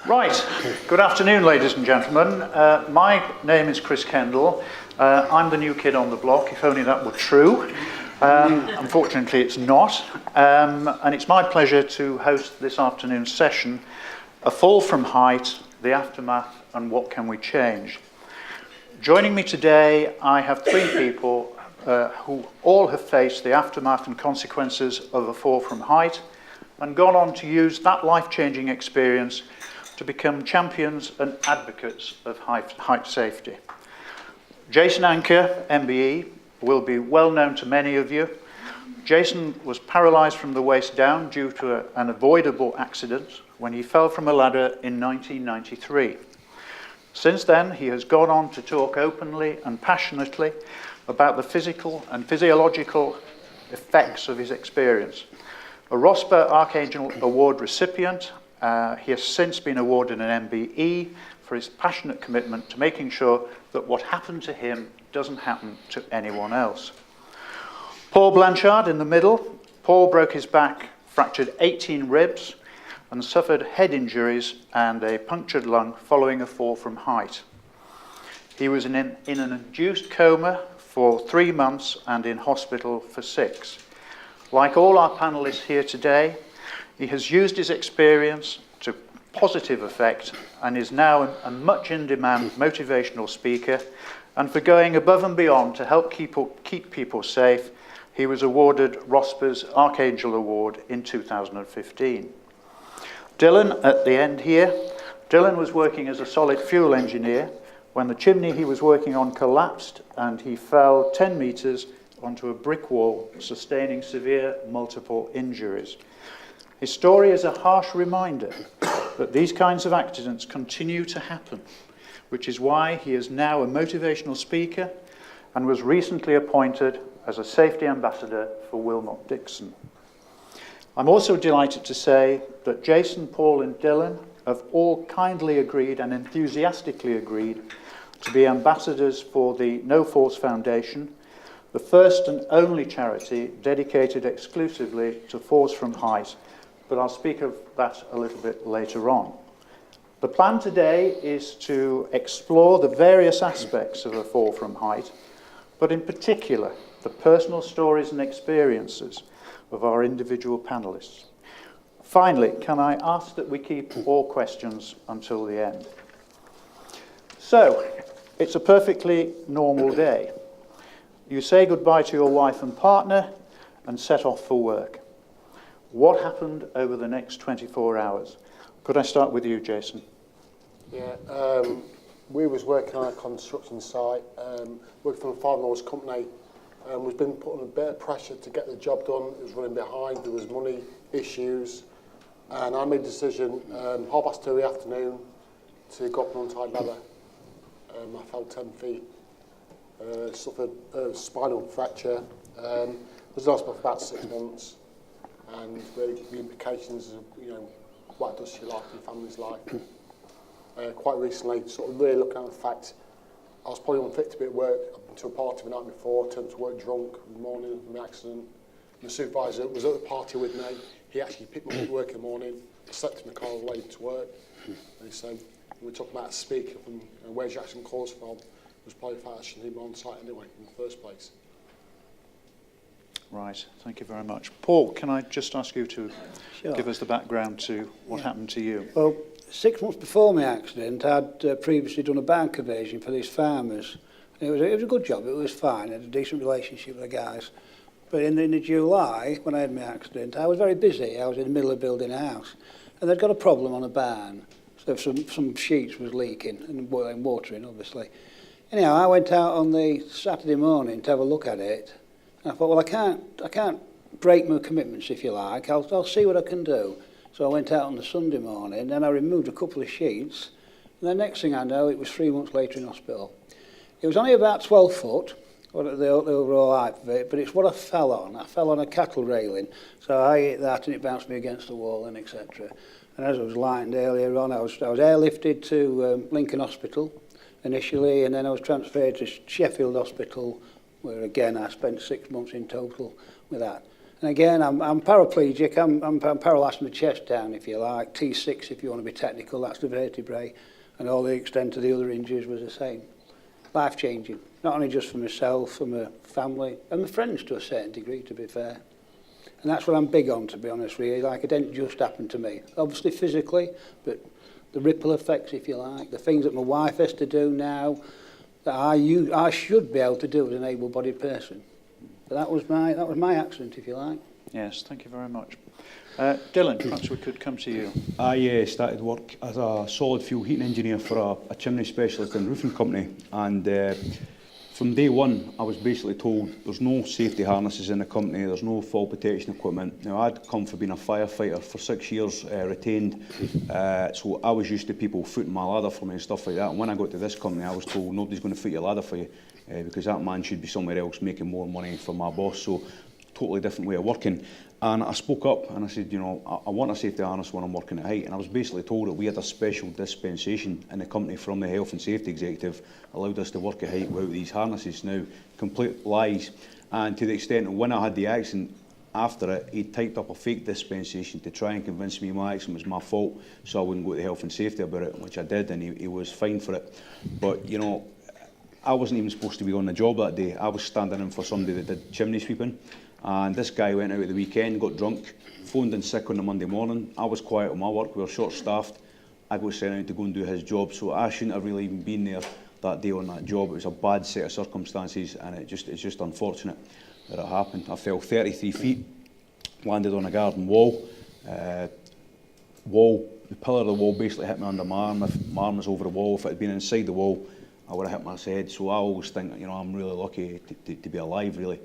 Right, good afternoon ladies and gentlemen. My name is Chris Kendall. I'm the new kid on the block, if only that were true. Unfortunately it's not. And it's my pleasure to host this afternoon's session, A Fall from Height, the Aftermath and What Can We Change? Joining me today, I have three people who all have faced the aftermath and consequences of a fall from height and gone on to use that life-changing experience to become champions and advocates of height safety. UUJason Anker MBE will be well known to many of you. Jason was paralysed from the waist down due to an avoidable accident when he fell from a ladder in 1993. Since then, he has gone on to talk openly and passionately about the physical and physiological effects of his experience. A ROSPA Archangel Award recipient, he has since been awarded an MBE for his passionate commitment to making sure that what happened to him doesn't happen to anyone else. Paul Blanchard in the middle. Paul broke his back, fractured 18 ribs, and suffered head injuries and a punctured lung following a fall from height. He was in an induced coma for 3 months and in hospital for 6. Like all our panelists here today, he has used his experience to positive effect and is now a much in-demand motivational speaker, and for going above and beyond to help keep people safe, he was awarded ROSPA's Archangel Award in 2015. Dylan at the end here. Dylan was working as a solid fuel engineer when the chimney he was working on collapsed and he fell 10 metres onto a brick wall, sustaining severe multiple injuries. His story is a harsh reminder that these kinds of accidents continue to happen, which is why he is now a motivational speaker and was recently appointed as a safety ambassador for Wilmot Dixon. I'm also delighted to say that Jason, Paul and Dylan have all kindly agreed and enthusiastically agreed to be ambassadors for the No Falls Foundation, the first and only charity dedicated exclusively to falls from height, but I'll speak of that a little bit later on. The plan today is to explore the various aspects of a fall from height, but in particular, the personal stories and experiences of our individual panelists. Finally, can I ask that we keep all questions until the end? So, it's a perfectly normal day. You say goodbye to your wife and partner and set off for work. What happened over the next 24 hours? Could I start with you, Jason? Yeah, we was working on a construction site, working for a farmers company, and we've been putting a bit of pressure to get the job done. It was running behind, there was money issues, and I made a decision 2:30 in the afternoon to go up an untied ladder. I fell 10 feet, suffered a spinal fracture, was in hospital for about 6 months, and really the implications of what it does to your life and your family's life. Quite recently, sort of really looking at the fact I was probably unfit to be at work. I've been to a party the night before, turned to work drunk in the morning of my accident. My supervisor was at the party with me. He actually picked me up at work in the morning. I slept in the car on the way to work. And he said, we were talking about a speaker from where's your accident caused from, it was probably the fact I shouldn't even be on site anyway in the first place. Right, thank you very much. Paul, can I just ask you to give us the background to what happened to you? Well, 6 months before my accident, I'd previously done a bank evasion for these farmers. And it was a good job, it was fine, I had a decent relationship with the guys. But in the July, when I had my accident, I was very busy. I was in the middle of building a house. And they'd got a problem on a barn. So some sheets was leaking and watering, obviously. Anyhow, I went out on the Saturday morning to have a look at it. And I thought, well, I can't break my commitments, if you like. I'll see what I can do. So I went out on the Sunday morning, then I removed a couple of sheets, and the next thing I know, it was 3 months later in hospital. It was only about 12 foot, the overall height of it, but it's what I fell on. I fell on a cattle railing, so I hit that and it bounced me against the wall and etc. And as I was lying earlier on, I was airlifted to Lincoln Hospital initially, and then I was transferred to Sheffield Hospital, where again I spent 6 months in total with that. And again, I'm paraplegic, I'm paralysed my chest down, if you like. T6, if you want to be technical, that's the vertebrae. And all the extent of the other injuries was the same. Life-changing, not only just for myself, for my family, and my friends to a certain degree, to be fair. And that's what I'm big on, to be honest with you. Like, it didn't just happen to me. Obviously physically, but the ripple effects, if you like, the things that my wife has to do now, that I should be able to do as an able-bodied person. But that was my accident, if you like. Yes, thank you very much. Dylan, perhaps we could come to you. I started work as a solid fuel heating engineer for a chimney specialist in a roofing company, and from day one I was basically told there's no safety harnesses in the company, there's no fall protection equipment. Now, I'd come from being a firefighter for 6 years, retained, so I was used to people footing my ladder for me and stuff like that, and when I got to this company I was told nobody's going to foot your ladder for you, because that man should be somewhere else making more money for my boss. So totally different way of working. And I spoke up and I said, you know, I want a safety harness when I'm working at height. And I was basically told that we had a special dispensation in the company from the health and safety executive, allowed us to work at height without these harnesses. Now, complete lies. And to the extent that when I had the accident, after it, he typed up a fake dispensation to try and convince me my accident was my fault, so I wouldn't go to health and safety about it, which I did, and he was fine for it. But, you know, I wasn't even supposed to be on the job that day. I was standing in for somebody that did chimney sweeping. And this guy went out at the weekend, got drunk, phoned in sick on the Monday morning. I was quiet on my work, we were short-staffed. I got sent out to go and do his job, so I shouldn't have really even been there that day on that job. It was a bad set of circumstances, and it's just unfortunate that it happened. I fell 33 feet, landed on a garden wall. The pillar of the wall basically hit me under my arm. If my arm was over the wall, if it had been inside the wall, I would have hit my head. So I always think, you know, I'm really lucky to be alive, really.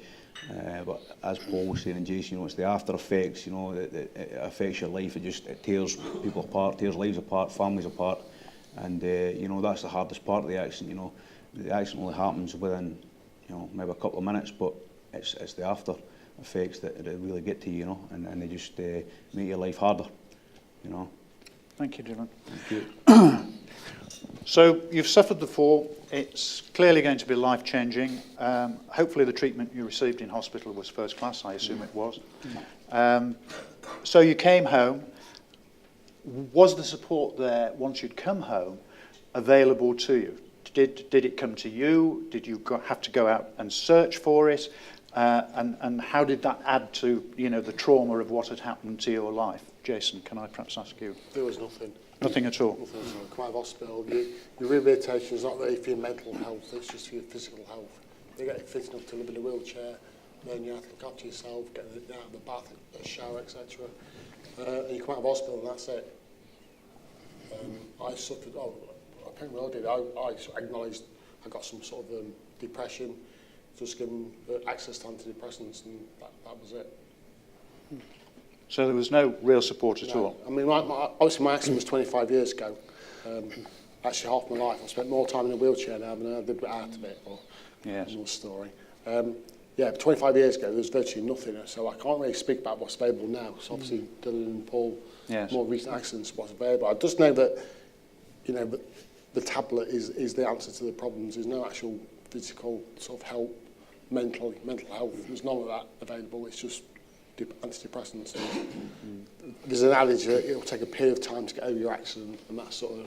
But as Paul was saying, and Jason, you know, it's the after effects, you know, it affects your life. It tears people apart, tears lives apart, families apart. And, you know, that's the hardest part of the accident, you know. The accident only happens within, you know, maybe a couple of minutes, but it's the after effects that really get to you, you know, and they just make your life harder, you know. Thank you, Dylan. Thank you. So you've suffered the fall. It's clearly going to be life-changing. Hopefully the treatment you received in hospital was first class. I assume it was. So you came home. Was the support there, once you'd come home, available to you? Did it come to you? Did you have to go out and search for it? And how did that add to, you know, the trauma of what had happened to your life? Jason, can I perhaps ask you? There was nothing. Nothing at all? Nothing at all. Come out of hospital. Your rehabilitation is not really for your mental health, it's just for your physical health. You get fit enough to live in a wheelchair, then you have to look after yourself, get out of the bath, a shower, etc. And you come out of hospital and that's it. I suffered, I think we all did, I acknowledged I got some sort of depression, just given access to antidepressants, and that was it. So there was no real support at all? I mean, obviously my accident was 25 years ago. Actually, half my life. I've spent more time in a wheelchair now than I did out of it. But yes. Another story. Yeah, 25 years ago, there was virtually nothing. So I can't really speak about what's available now. So obviously, Dylan and Paul, yes. More recent accidents, what's available. I just know that, you know, the tablet is the answer to the problems. There's no actual physical sort of help, mental health. There's none of that available. It's just antidepressants. There's an adage that it'll take a period of time to get over your accident, and that's sort of,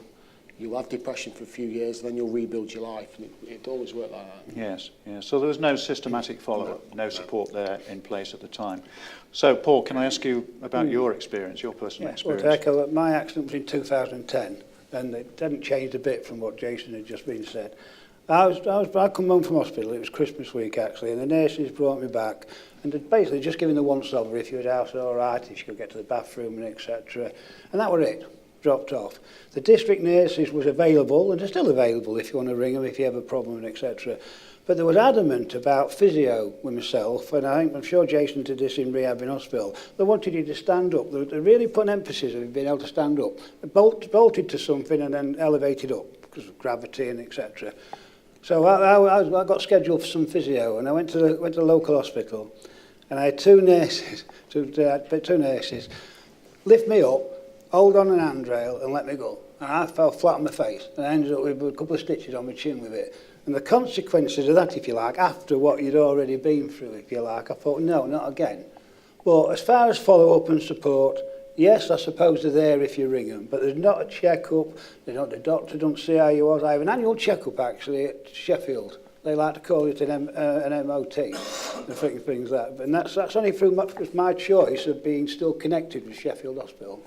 you'll have depression for a few years, then you'll rebuild your life, and it always worked like that. Yes, yes. So there was no systematic follow-up, no support there in place at the time. So, Paul, can I ask you about your experience, your personal experience? Well, to echo, my accident was in 2010, and it hadn't changed a bit from what Jason had just been said. I come home from hospital, it was Christmas week actually, and the nurses brought me back and they'd basically just given the once over if you had house all right, if you could get to the bathroom and etc. And that was it, dropped off. The district nurses was available, and they're still available if you want to ring them if you have a problem and etc. But they was adamant about physio with myself, and I'm sure Jason did this in rehab in hospital. They wanted you to stand up. They really put an emphasis on being able to stand up. Bolted to something and then elevated up because of gravity and etc. So I got scheduled for some physio, and I went to the local hospital, and I had two nurses lift me up, hold on an handrail, and let me go. And I fell flat on my face, and I ended up with a couple of stitches on my chin with it. And the consequences of that, if you like, after what you'd already been through, if you like, I thought, no, not again. But as far as follow-up and support, yes, I suppose they're there if you ring them, but there's not a check-up, the doctor doesn't see how you was. I have an annual check-up, actually, at Sheffield. They like to call it an MOT, and things like that. And that's only through my choice of being still connected with Sheffield Hospital.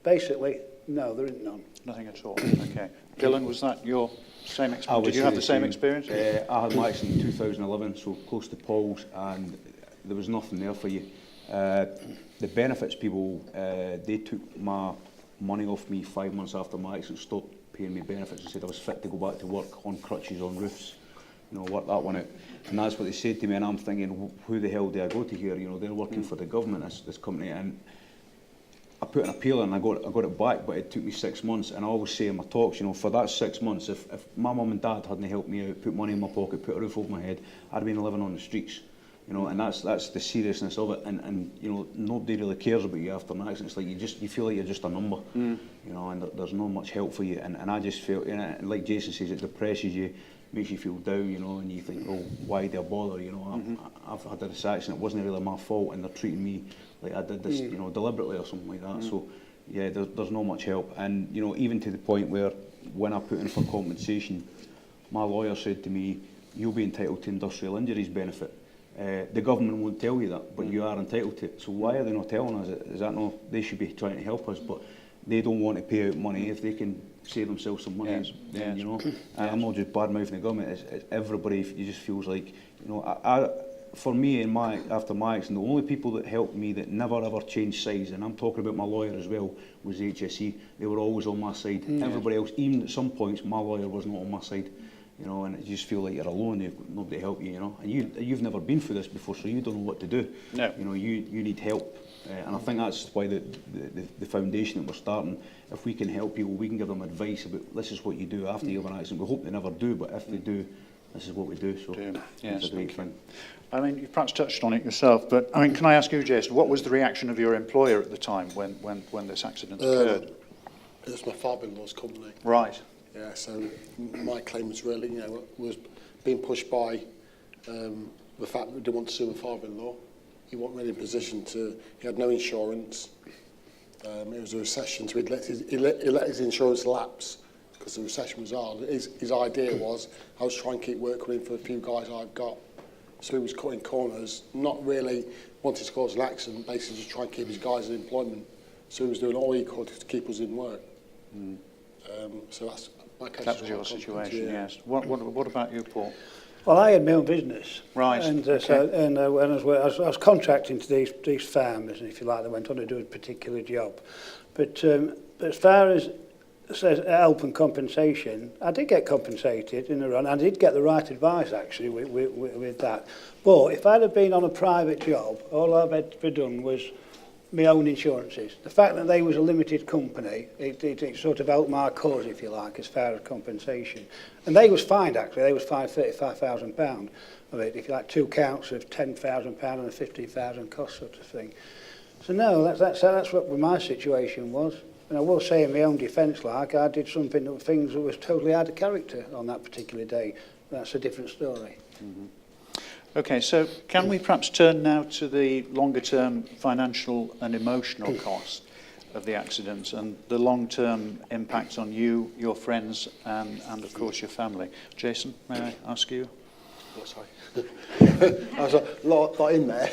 Basically, no, there isn't none. Nothing at all. Okay. Dylan, was that your same experience? Did you have the same experience? I had my accident in 2011, so close to Paul's, and there was nothing there for you. The benefits people, they took my money off me 5 months after my accident, stopped paying me benefits and said I was fit to go back to work on crutches, on roofs, you know, work that one out. And that's what they said to me, and I'm thinking, who the hell do I go to here? You know, they're working for the government, this company, and I put an appeal in and I got it back, but it took me 6 months. And I always say in my talks, you know, for that 6 months, if my mum and dad hadn't helped me out, put money in my pocket, put a roof over my head, I'd have been living on the streets. You know, and that's the seriousness of it. And you know, nobody really cares about you after an accident. It's like you feel like you're just a number. You know, and there's not much help for you. And I just felt, you know, like Jason says, it depresses you, makes you feel down. You know, and you think, oh, why do I bother? You know, I've had this accident. It wasn't really my fault, and they're treating me like I did this, you know, deliberately or something like that. So, yeah, there's not much help. And you know, even to the point where when I put in for compensation, my lawyer said to me, "You'll be entitled to industrial injuries benefit." The government won't tell you that, but you are entitled to it. So why are they not telling us it? Is that not? They should be trying to help us, but they don't want to pay out money if they can save themselves some money. Then, you know, I'm not just bad mouthing the government. It's everybody. You just feels like, you know, for me in after my accident, the only people that helped me that never ever changed sides, and I'm talking about my lawyer as well, was the HSE. They were always on my side. Everybody else, even at some points, my lawyer was not on my side. You know, and you just feel like you're alone, you've got nobody to help you, you know. And you've never been through this before, so you don't know what to do. No. You know, you need help. And I think that's why the foundation that we're starting, if we can help people, we can give them advice about this is what you do after you have an accident. We hope they never do, but if they do, this is what we do. So it's a great thing. I mean, you've perhaps touched on it yourself, but I mean, can I ask you, Jason, what was the reaction of your employer at the time when this accident occurred? It was my father-in-law's company. Right. Yeah, so my claim was really, you know, was being pushed by the fact that we didn't want to sue my father-in-law. He wasn't really in a position to, he had no insurance. It was a recession, so he let his insurance lapse because the recession was hard. His idea was, I was trying to keep work coming for the few guys I've got. So he was cutting corners, not really wanting to cause an accident, basically just trying to keep his guys in employment. So he was doing all he could to keep us in work. So that's my case. That was your situation, yes. What about you, Paul? Well, I had my own business. Right. And when I was contracting to these farmers, and if you like, they went on to do a particular job. But as far as says help and compensation, I did get compensated in the run. I did get the right advice, actually, with that. But if I'd have been on a private job, all I've had done was my own insurances. The fact that they was a limited company, it sort of helped my cause, if you like, as far as compensation. And they was fined, actually. They was fined £35,000 of it, if you like, 2 counts of £10,000 and a £15,000 cost sort of thing. So no, that's what my situation was. And I will say in my own defence, like, I did things that was totally out of character on that particular day. That's a different story. Mm-hmm. Okay, so can we perhaps turn now to the longer-term financial and emotional cost of the accident and the long-term impact on you, your friends, and of course your family. Jason, may I ask you? Oh, sorry. There's a lot in there.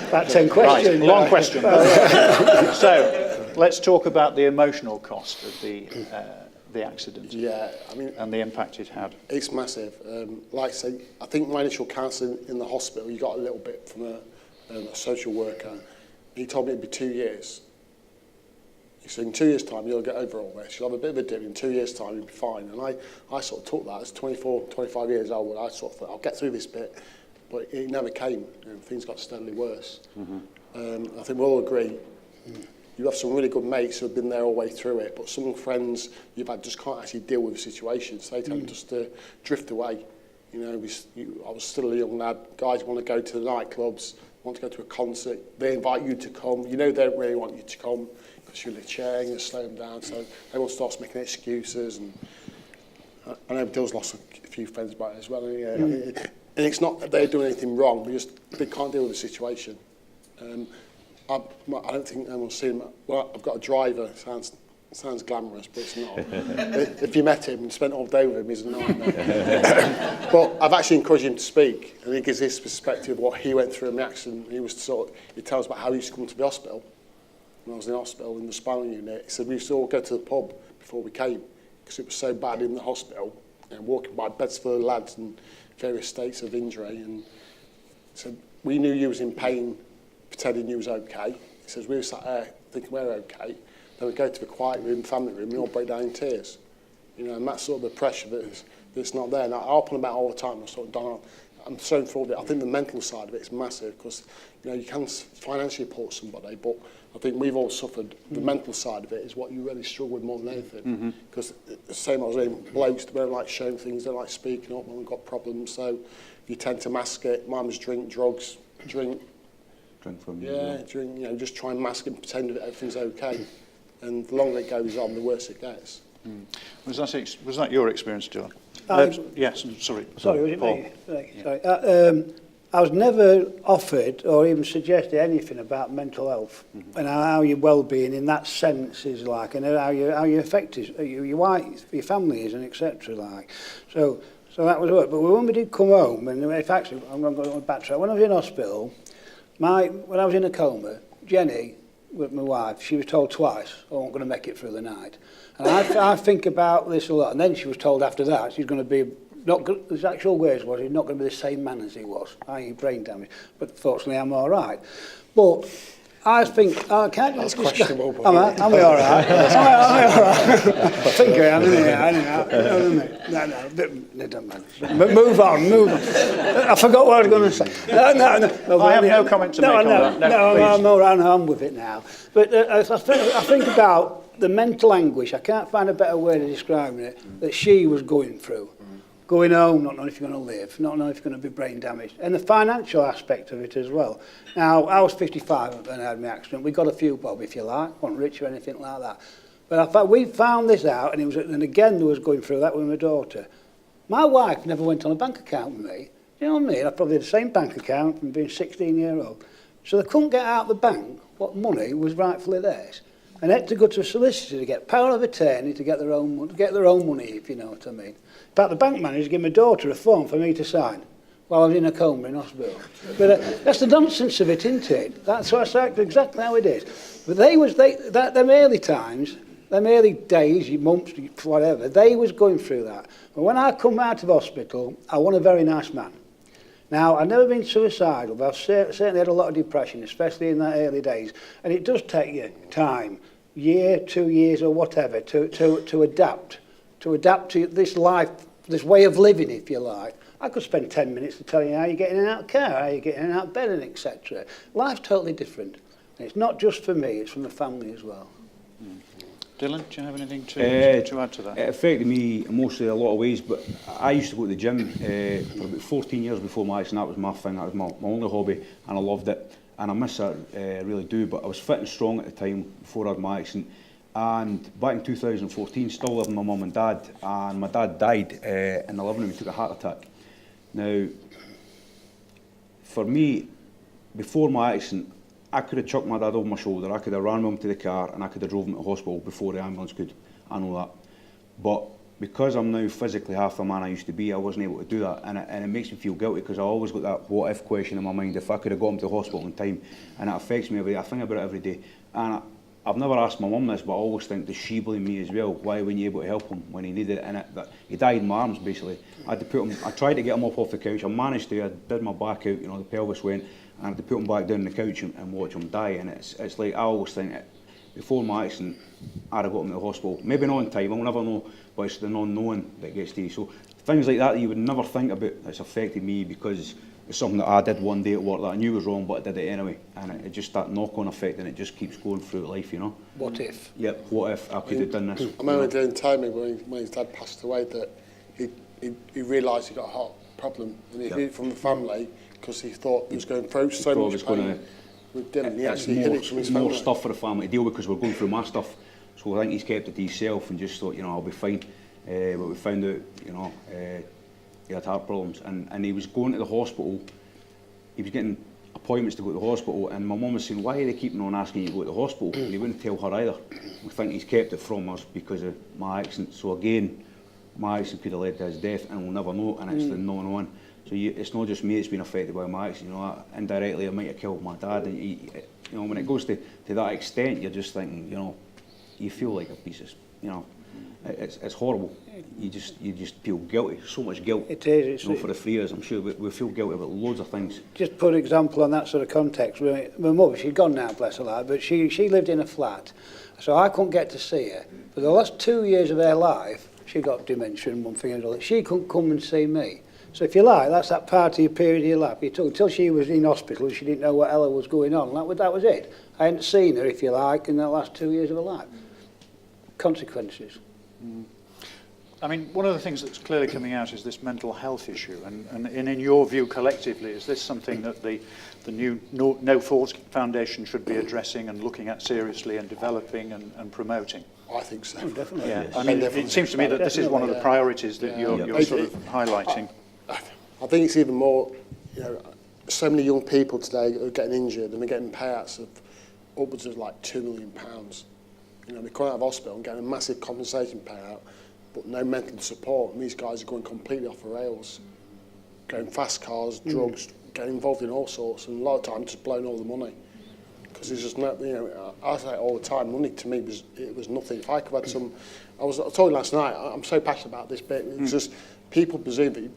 About 10 questions. Right, long question. So let's talk about the emotional cost of the accident. Yeah, I mean, and the impact it had. It's massive. Like I say, I think my initial counselling in the hospital, you got a little bit from a social worker. He told me it'd be 2 years. He said, in 2 years' time, you'll get over all this. You'll have a bit of a dip. In 2 years' time, you'll be fine. And I sort of took that as 24, 25 years old. I sort of thought, I'll get through this bit. But it never came. Things got steadily worse. Mm-hmm. I think we'll all agree. You have some really good mates who have been there all the way through it, but some friends you've had just can't actually deal with the situation, so they tend just to drift away. You know, I was still a young lad. Guys want to go to the nightclubs, want to go to a concert. They invite you to come. You know they don't really want you to come because you're in a chair and you slow them down. So everyone starts making excuses. And I know Dill's lost a few friends by it as well. And it's not that they're doing anything wrong, they can't deal with the situation. I don't think anyone's seen him. Well, I've got a driver, sounds glamorous, but it's not. If you met him and spent all day with him, he's a nightmare. But I've actually encouraged him to speak, and he gives his perspective of what he went through in the accident. He tells about how he used to come to the hospital. When I was in hospital in the spinal unit, he said we used to all go to the pub before we came because it was so bad in the hospital, and walking by beds full of lads and various states of injury. And so we knew you was in pain, pretending you was okay. He says we were sat there thinking we're okay. Then we go to the quiet room, family room, and we all break down in tears. And that's sort of the pressure that's not there. And I harp on about it all the time. I'm so enthralled with it. I think the mental side of it is massive because you can financially support somebody, but I think we've all suffered. The mental side of it is what you really struggle with more than anything. Because the same I was saying, blokes don't like showing things, don't like speaking up when we've got problems. So you tend to mask it. Mine was drink, drugs, drink. Drink from you. Yeah, drink. Just try and mask it and pretend that everything's okay. And the longer it goes on, the worse it gets. Was that your experience, Dylan? Yes, sorry. Sorry, was it Paul. me? Right, sorry. I was never offered or even suggested anything about mental health and how your well-being in that sense is like, and how you affect your wife, your family is, and etc. Like, so that was it. But when we did come home, and if actually I'm going to backtrack. When I was in hospital, when I was in a coma, Jenny, with my wife, she was told twice, I wasn't going to make it through the night. And I think about this a lot. And then she was told after that she's going to be, his actual words was, he's not going to be the same man as he was, i.e. brain damage. But fortunately, I'm all right. But I think, I can't... That's questionable. Am I all right? Am I all right? I think I am, No, it doesn't matter. Move on. I forgot what I was going to say. No, I have no comment to make on that. I'm all right, I'm with it now. But I think about the mental anguish, I can't find a better way of describing it, that she was going through. Going home, not knowing if you're going to live, not knowing if you're going to be brain damaged, and the financial aspect of it as well. Now, I was 55 when I had my accident. We got a few bob, if you like, wasn't rich or anything like that. But I thought we found this out, and again, there was going through that with my daughter. My wife never went on a bank account with me. You know what I mean? I probably had the same bank account from being 16-year-old. So they couldn't get out of the bank what money was rightfully theirs. And they had to go to a solicitor to get power of attorney to get their own money, if you know what I mean. In fact, the bank manager gave my daughter a form for me to sign while I was in a coma in hospital. But that's the nonsense of it, isn't it? That's exactly how it is. But them early times, them early days, months, whatever, they was going through that. But when I come out of hospital, I was a very nice man. Now, I've never been suicidal, but I've certainly had a lot of depression, especially in that early days. And it does take you time, year, 2 years or whatever, to adapt to this life, this way of living, if you like. I could spend 10 minutes to tell you how you're getting in and out of car, how you're getting in and out of bed, and etc. Life's totally different. And it's not just for me, it's from the family as well. Dylan, do you have anything to add to that? It affected me emotionally in a lot of ways, but I used to go to the gym for about 14 years before my accident. That was my thing, that was my only hobby, and I loved it. And I miss that, I really do, but I was fit and strong at the time before I had my accident. And back in 2014, still living with my mum and dad, and my dad died in the living room. He took a heart attack. Now, for me, before my accident, I could have chucked my dad over my shoulder, I could have ran with him to the car, and I could have drove him to the hospital before the ambulance could. I know that. But because I'm now physically half the man I used to be, I wasn't able to do that. And it makes me feel guilty because I always got that what if question in my mind. If I could have got him to the hospital in time, and it affects me every day. I think about it every day. And I've never asked my mum this, but I always think, does she blame me as well? Why weren't you able to help him when he needed it? And he died in my arms, basically. I tried to get him up off the couch. I managed to. I did my back out, the pelvis went, and I had to put him back down on the couch and watch him die. And it's like, I always think that before my accident, I'd have got him to the hospital. Maybe not in time, I'll never know, but it's the non-knowing that gets to you. So things like that you would never think about, that's affected me because it's something that I did one day at work that I knew was wrong, but I did it anyway. And it just, that knock-on effect, and it just keeps going through life, What if? Yep, what if I could have done this? I remember Dylan told me when his dad passed away that he realised he got a heart problem, and he hid it from the family because he thought he was going through so much pain with Dylan. He actually hid it from his family. More stuff for the family to deal with because we're going through my stuff. So I think he's kept it to himself and just thought, I'll be fine. But we found out, he had heart problems, and he was going to the hospital. He was getting appointments to go to the hospital, and my mum was saying, why are they keeping on asking you to go to the hospital? And he wouldn't tell her either. We think he's kept it from us because of my accident. So again, my accident could have led to his death, and we'll never know, and it's the known one. So it's not just me that's been affected by my accident. You know, indirectly I might have killed my dad, and you know, when it goes to that extent, you're just thinking, you know, you feel like a piece of, you know, it's horrible. You just feel guilty, so much guilt. It is. You know, for the 3 years, I'm sure we feel guilty about loads of things. Just put an example on that sort of context. My mother, she's gone now, bless her heart, but she lived in a flat, so I couldn't get to see her. For the last 2 years of her life, she got dementia and one thing and another. She couldn't come and see me. So if you like, that's that part of your period of your life. You took until she was in hospital, she didn't know what hell was going on. That was it. I hadn't seen her, if you like, in the last 2 years of her life. Consequences. I mean, one of the things that's clearly coming out is this mental health issue, and in your view collectively, is this something that the new No Fault Foundation should be addressing and looking at seriously and developing and promoting? I think so. Oh, definitely. Yeah, Yes. I mean, it seems to me that this is one of the priorities that you're sort of highlighting. I think it's even more, you know, so many young people today are getting injured and they're getting payouts of upwards of like £2 million. You know, they're coming out of hospital and getting a massive compensation payout, but no mental support, and these guys are going completely off the rails, going fast cars, drugs, getting involved in all sorts, and a lot of times just blowing all the money. Because there's just no, you know, I say it all the time, money to me was nothing. If I could have had some, I told you last night, I'm so passionate about this bit, it's just people presume that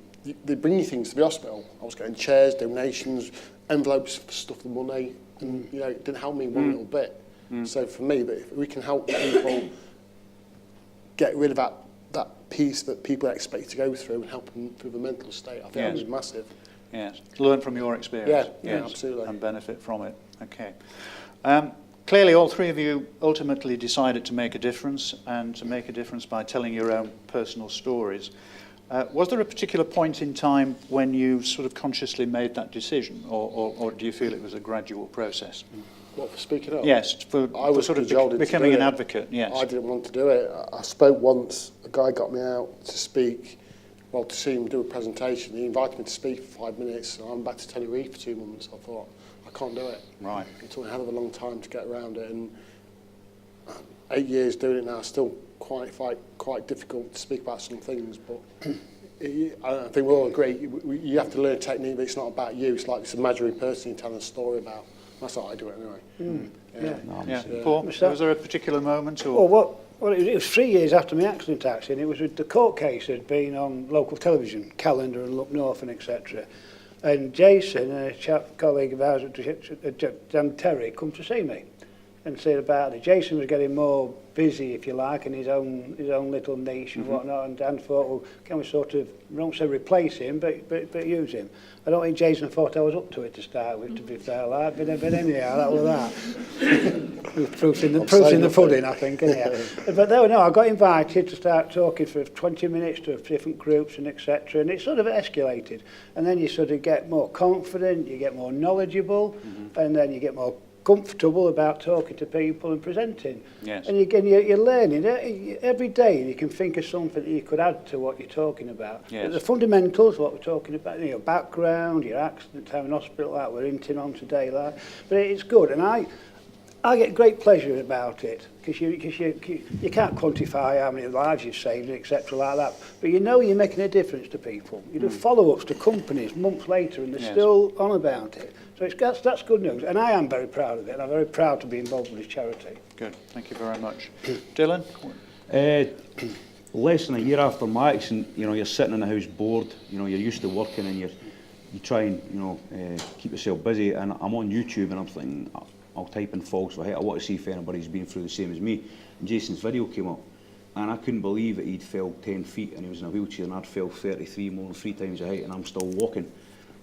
they bring you things to the hospital. I was getting chairs, donations, envelopes for stuff, the money, and you know, it didn't help me one little bit. So for me, that if we can help people get rid of that piece that people expect to go through and help them through the mental state, I think that was massive. Yes, learn from your experience. Yeah, absolutely. And benefit from it. Okay. Clearly, all three of you ultimately decided to make a difference, and to make a difference by telling your own personal stories. Was there a particular point in time when you sort of consciously made that decision, or do you feel it was a gradual process? What, for speaking up? Yes, for sort of becoming an advocate, yes. I didn't want to do it. I spoke once, a guy got me out to speak, well, to see him do a presentation. He invited me to speak for 5 minutes, and I'm back to Tenerife for 2 months. I thought, I can't do it. Right. It took a hell of a long time to get around it, and 8 years doing it now, still quite difficult to speak about some things, but I think we all agree, you have to learn a technique, but it's not about you, it's like it's an imaginary person you're telling a story about. That's how I do it anyway. Yeah. Paul, was there a particular moment? Or? Well, it was 3 years after my accident, actually, and it was with the court case had been on local television, Calendar and Look North and etc. And Jason, a colleague of ours, Dan Terry, come to see me and said about it. Jason was getting more busy, if you like, in his own little niche and whatnot, and Dan thought, well, can we sort of, I don't say replace him, but use him. I don't think Jason thought I was up to it to start with, to be fair, like, but anyhow, that was that. Proof's in the pudding, I think, anyhow. But no, I got invited to start talking for 20 minutes to different groups and etc. And it sort of escalated. And then you sort of get more confident, you get more knowledgeable, and then you get more comfortable about talking to people and presenting. Yes. And you're learning every day. You can think of something that you could add to what you're talking about. Yes. But the fundamentals, what we're talking about, your background, your accident, time in hospital, like we're hinting on today, like. But it's good, and I get great pleasure about it because you can't quantify how many lives you've saved, etc. like that. But you know you're making a difference to people. You do follow-ups to companies months later, and they're still on about it. So that's good news, and I am very proud of it, and I'm very proud to be involved with this charity. Good, thank you very much. Dylan? Less than a year after my accident, you know, you're sitting in the house bored, you know, you're used to working, and you try and, you know, keep yourself busy, and I'm on YouTube, and I'm thinking, I'll type in false for height, I want to see if anybody's been through the same as me. And Jason's video came up, and I couldn't believe that he'd fell 10 feet, and he was in a wheelchair, and I'd fell 33, more than 3 times the height, and I'm still walking.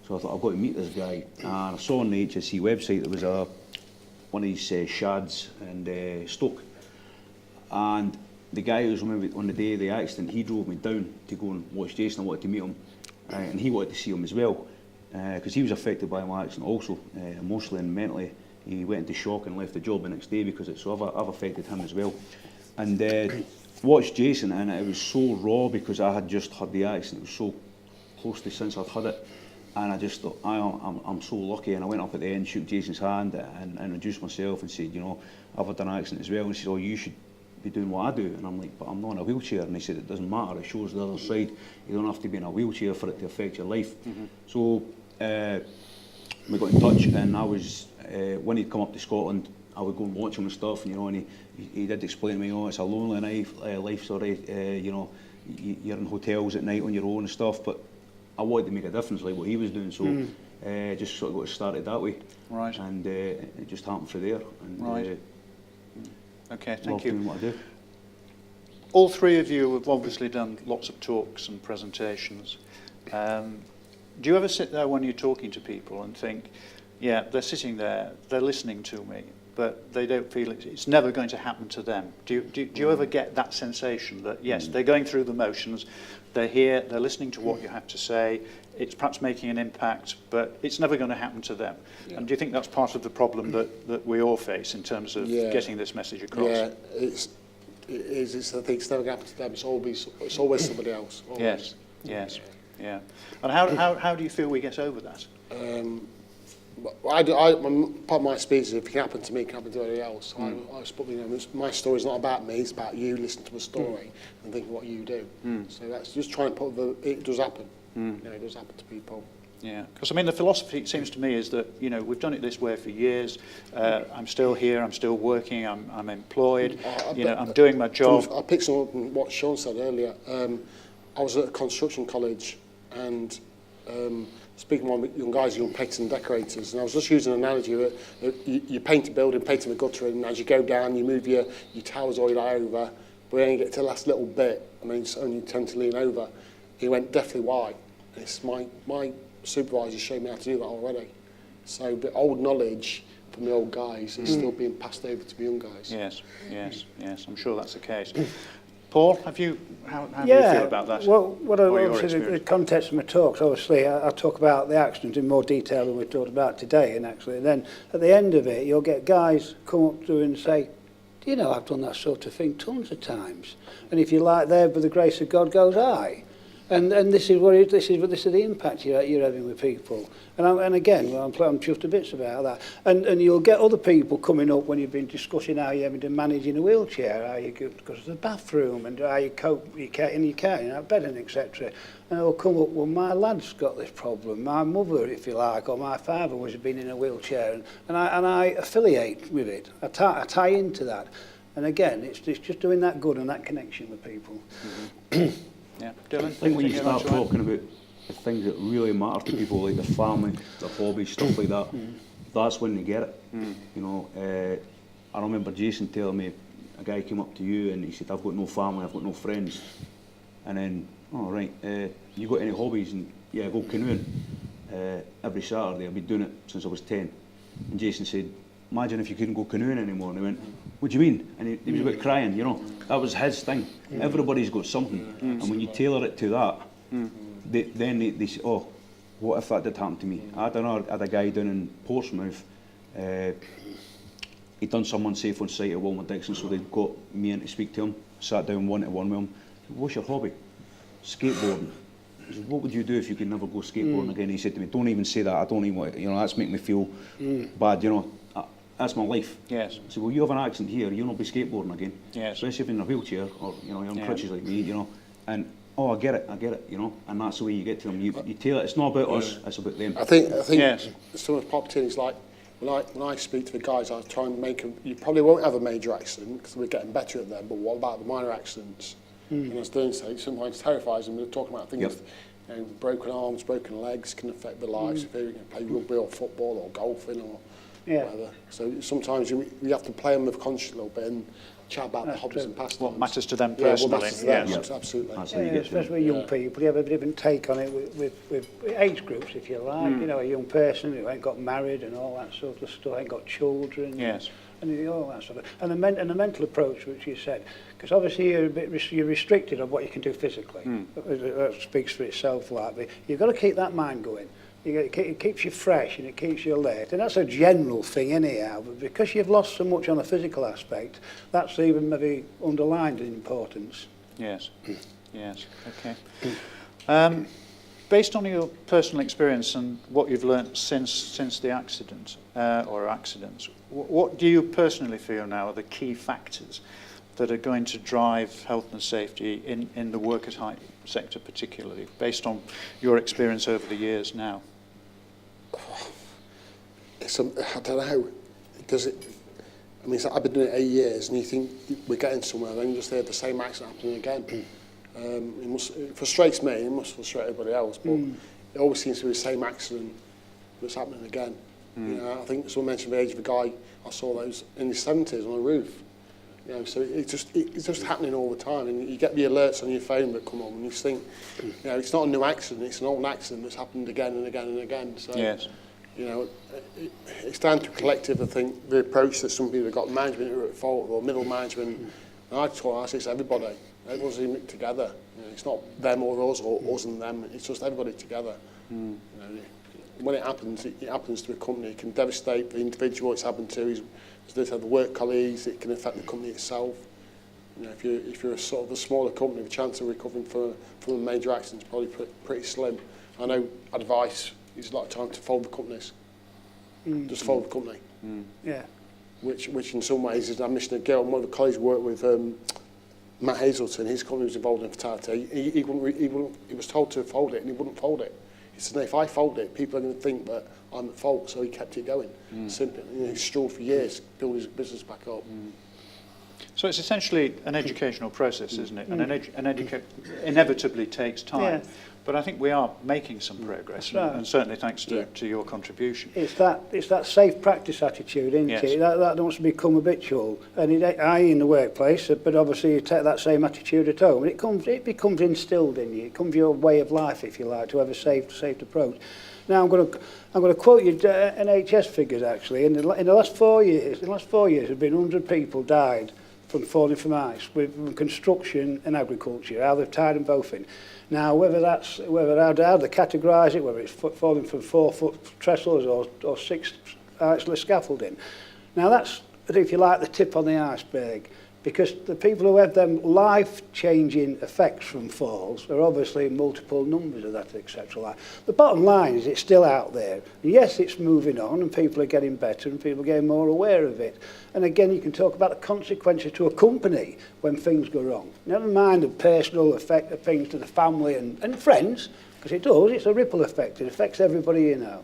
So I thought, I've got to meet this guy. And I saw on the HSC website there was one of these shads in Stoke. And the guy who was on the day of the accident, he drove me down to go and watch Jason. I wanted to meet him. And he wanted to see him as well. Because he was affected by my accident also, emotionally and mentally. He went into shock and left the job the next day because I've affected him as well. And watched Jason, and it was so raw because I had just had the accident. It was so closely since I'd had it. And I just thought, I'm so lucky. And I went up at the end, shook Jason's hand and introduced myself and said, you know, I've had an accident as well. And he said, oh, you should be doing what I do. And I'm like, but I'm not in a wheelchair. And he said, it doesn't matter, it shows the other side. You don't have to be in a wheelchair for it to affect your life. So we got in touch, and I was, when he'd come up to Scotland, I would go and watch him and stuff, and you know, and he did explain to me, oh, it's a lonely life, sorry, you know, you're in hotels at night on your own and stuff, but I wanted to make a difference like what he was doing, so just sort of got started that way. Right. And it just happened from there. And, right. Okay, thank you. Doing what I do. All three of you have obviously done lots of talks and presentations. Do you ever sit there when you're talking to people and think, yeah, they're sitting there, they're listening to me, but they don't feel it's never going to happen to them? Do you ever get that sensation that, yes, they're going through the motions, they're here, they're listening to what you have to say, it's perhaps making an impact, but it's never going to happen to them? Yeah. And do you think that's part of the problem that we all face in terms of getting this message across? Yeah, it is. I think it's never going to happen to them. It's always somebody else. Always. Yes. Yeah. And how do you feel we get over that? Part of my speech is if it can happen to me, it can happen to anybody else. My story's not about me, it's about you listening to a story and thinking what you do. So that's just trying to put it does happen. You know, it does happen to people. Yeah, because I mean the philosophy, it seems to me, is that, you know, we've done it this way for years. I'm still here, I'm still working, I'm employed, I'm doing my job. I picked some up on what Sean said earlier. I was at a construction college and speaking to my young guys, young painters and decorators, and I was just using an analogy that you paint a building, painting the gutter, and as you go down, you move your towers all the way over, but when you get to the last little bit, and then you only tend to lean over. He went definitely wide. It's my supervisor showed me how to do that already. So the old knowledge from the old guys is still being passed over to the young guys. Yes, I'm sure that's the case. Paul, how do you feel about that? Well, obviously the context of my talks, obviously I talk about the accident in more detail than we talked about today, and actually then at the end of it you'll get guys come up to you and say, do you know, I've done that sort of thing tons of times, and if you like there, by the grace of God goes aye. And this is this is the impact you're having with people. And again, I'm chuffed to bits about that. And you'll get other people coming up when you've been discussing how you're having to manage in a wheelchair, how you go to the bathroom, and how you cope in your car, in bed, and etc. And they'll come up, well, my lad's got this problem, my mother, if you like, or my father was been in a wheelchair, and I affiliate with it. I tie into that. And again, it's just doing that good and that connection with people. Yeah, Dylan, I think when you start talking about the things that really matter to people, like their family, their hobbies, stuff like that, that's when they get it. You know, I remember Jason telling me, a guy came up to you and he said, I've got no family, I've got no friends. And then, oh right, you got any hobbies? And yeah, I go canoeing every Saturday. I've been doing it since I was 10. And Jason said, imagine if you couldn't go canoeing anymore. And I went, what do you mean? And he was about crying, you know. That was his thing. Everybody's got something. And when you tailor it to that, then they say, oh, what if that did happen to me? I don't know, I had a guy down in Portsmouth. He'd done some unsafe on site at Wilmot Dixon, so they got me in to speak to him. Sat down one-to-one with him. What's your hobby? Skateboarding. I said, what would you do if you could never go skateboarding again? He said to me, don't even say that. I don't even want, you know, that's making me feel bad, you know. That's my life. Yes. I said, well, you have an accident here, you'll not be skateboarding again. Yes. Especially if you're in a wheelchair or, you know, you're on crutches like me, you know. And, oh, I get it, you know. And that's the way you get to them. You tailor it. It's not about us, it's about them. I think yes. Some of the property is like, when I speak to the guys, I try and make them, you probably won't have a major accident because we're getting better at them, but what about the minor accidents? And I was doing so, it sometimes terrifies them. We're talking about things, you know, broken arms, broken legs can affect their lives if they play rugby or football or golfing or whatever. So sometimes you have to play them with conscience a little bit and chat about the hobbies and pastimes. What matters to them personally. What matters to them, absolutely. Especially with young people, you have a different take on it with age groups, if you like. You know, a young person who ain't got married and all that sort of stuff, ain't got children. Yes. And all that sort of, and the mental approach, which you said, because obviously you're restricted on what you can do physically. That speaks for itself. Like, you've got to keep that mind going. It keeps you fresh and it keeps you alert, and that's a general thing anyhow. But because you've lost so much on a physical aspect, that's even maybe underlined in importance. Yes. Yes. Okay. Based on your personal experience and what you've learnt since the accident or accidents, what do you personally feel now are the key factors that are going to drive health and safety in the work at height sector particularly, based on your experience over the years now? I don't know. Does it? I mean, I've been doing it 8 years, and you think we're getting somewhere, then you just hear the same accident happening again. It frustrates me, it must frustrate everybody else, but it always seems to be the same accident that's happening again. You know, I think someone mentioned the age of a guy, I saw those in his 70s on a roof. You know, so it's just happening all the time, and you get the alerts on your phone that come on, and you think, you know, it's not a new accident, it's an old accident that's happened again and again and again. So, yes. You know, it's down to collective, I think, the approach that some people have got, management who are at fault, or middle management. And I say it's everybody. Everyone's in it together. You know, it's not them or us, or us and them. It's just everybody together. You know, when it happens to a company. It can devastate the individual it's happened to. As they said, the work colleagues. It can affect the company itself. You know, if you're a sort of a smaller company, the chance of recovering from a major accident is probably pretty slim. I know advice is a lot of time to follow the companies. Just follow the company. Yeah. Which in some ways is, I'm missing a girl. One of the colleagues worked with Matt Hazelton. His company was involved in fatality. He was told to fold it, and he wouldn't fold it. He said, if I fold it, people are going to think that I'm at fault, so he kept it going. Simply, you know, he struggled for years, build his business back up. So it's essentially an educational process, isn't it? And inevitably takes time. Yeah. But I think we are making some progress, and certainly thanks to your contribution. It's that safe practice attitude, isn't Yes. it? That wants to become habitual, and in the workplace. But obviously, you take that same attitude at home, and it becomes instilled in you. It becomes your way of life, if you like, to have a safe approach. Now, I'm going to quote you NHS figures actually. In the last 4 years, there have been 100 people died from falling from ice, with construction and agriculture. How they've tied them both in. Now, whether how they categorise it, whether it's falling from 4-foot trestles or 6 actually scaffolding. Now, that's, if you like, the tip on the iceberg, because the people who have them life-changing effects from falls are obviously multiple numbers of that, etc. The bottom line is it's still out there. Yes, it's moving on, and people are getting better, and people are getting more aware of it. And again, you can talk about the consequences to a company when things go wrong. Never mind the personal effect of things to the family and friends, because it does, it's a ripple effect. It affects everybody you know.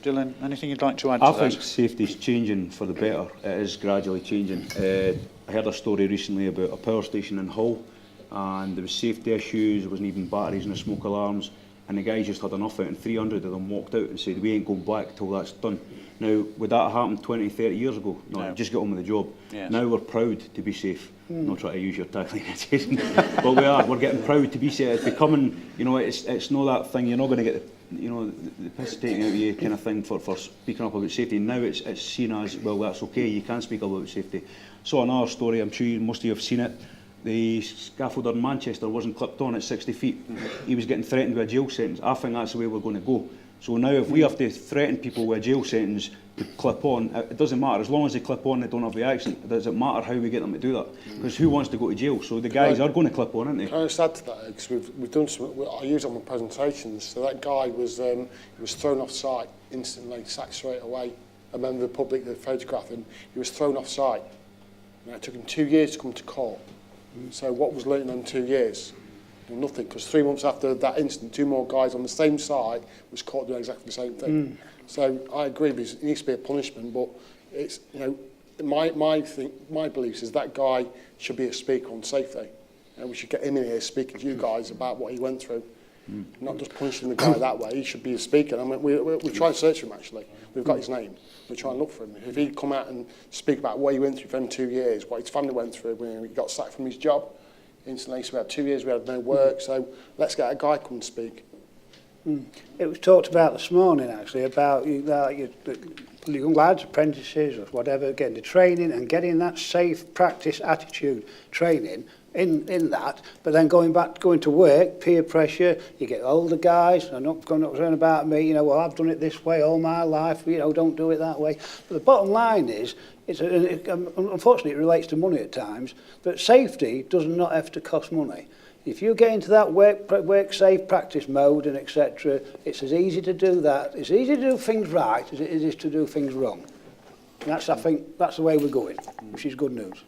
Dylan, anything you'd like to add to that? I think safety's changing for the better. It is gradually changing. I heard a story recently about a power station in Hull, and there was safety issues, there wasn't even batteries and the smoke alarms, and the guys just had enough of it, and 300 of them walked out and said, we ain't going back till that's done. Now, would that have happened 20, 30 years ago? No, just get on with the job. Yes. Now we're proud to be safe. Not trying to use your tagline, Jason. But we're getting proud to be safe. It's becoming, you know, it's not that thing, you're not going to get the piss taken out of you kind of thing for speaking up about safety. Now it's seen as, well, that's okay, you can speak about safety. So another story, I'm sure most of you have seen it. The scaffolder in Manchester wasn't clipped on at 60 feet. He was getting threatened with a jail sentence. I think that's the way we're going to go. So now if we have to threaten people with a jail sentence to clip on, it doesn't matter. As long as they clip on, they don't have the accident. It doesn't matter how we get them to do that. Because who wants to go to jail? So the guys are going to clip on, aren't they? Can I just add to that? Because we've done some, I use it on my presentations. So that guy was he was thrown off site instantly, sacked straight away. A member of the public that photographed him, he was thrown off site. And it took him 2 years to come to court. So what was learned in 2 years? Well, nothing, because 3 months after that incident, 2 more guys on the same site was caught doing exactly the same thing. So I agree, there needs to be a punishment, but it's, you know, my belief is that guy should be a speaker on safety. And we should get him in here speaking to you guys about what he went through. Not just punishing the guy that way, he should be a speaker. I mean, we try and search for him actually. We've got his name. We try and look for him. If he'd come out and speak about what he went through for them 2 years, what his family went through when he got sacked from his job, instantly, so we had 2 years, we had no work, so let's get a guy come and speak. It was talked about this morning actually about the young lads, apprentices or whatever, again, the training and getting that safe practice attitude training in that, but then going to work, peer pressure, you get older guys, I'm not saying about me, you know, well, I've done it this way all my life, you know, don't do it that way. But the bottom line is, unfortunately it relates to money at times, but safety does not have to cost money. If you get into that work safe practice mode and etc., it's as easy to do that. It's easy to do things right as it is to do things wrong. And that's, I think, that's the way we're going, which is good news.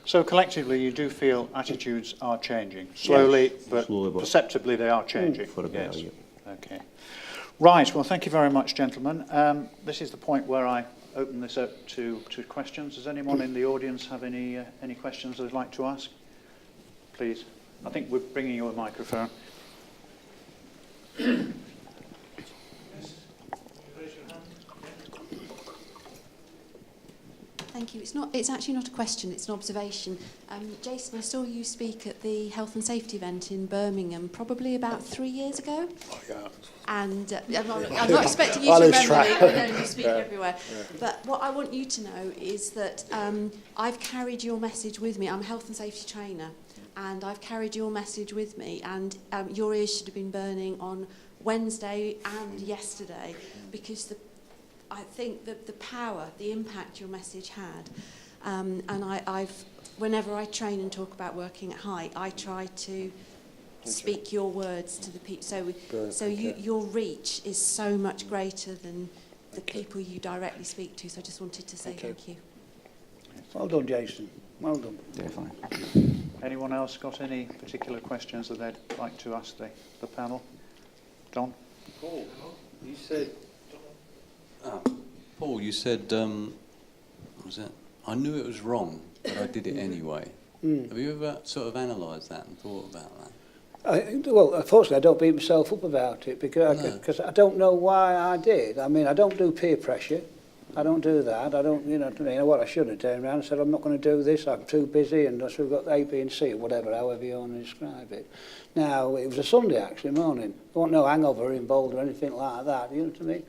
So collectively, you do feel attitudes are changing slowly, but perceptibly they are changing. For a better, yes. Okay. Right. Well, thank you very much, gentlemen. This is the point where I open this up to questions. Does anyone in the audience have any questions they'd like to ask? Please. I think we're bringing you a microphone. Thank you. It's actually not a question, it's an observation. Jason, I saw you speak at the health and safety event in Birmingham probably about 3 years ago. Oh, yeah. And I'm not expecting you to remember me, I know you speak everywhere. But what I want you to know is that I've carried your message with me. I'm a health and safety trainer, and I've carried your message with me, and your ears should have been burning on Wednesday and yesterday, because I think that the power, the impact your message had, and whenever I train and talk about working at height, I try to speak your words to the people. So your reach is so much greater than the people you directly speak to. So I just wanted to say thank you. Well done, Jason. Well done. Definitely. Anyone else got any particular questions that they'd like to ask the panel? Don? Paul, you said... Paul, you said, what was that? I knew it was wrong, but I did it anyway. Have you ever sort of analysed that and thought about that? Well, unfortunately, I don't beat myself up about it because I don't know why I did. I mean, I don't do peer pressure. I don't do that. I don't, you know what I should have turned around and said, I'm not going to do this, I'm too busy, and so we've got A, B and C, or whatever, however you want to describe it. Now, it was a Sunday, actually, morning. There wasn't no hangover involved or anything like that, you know what I mean?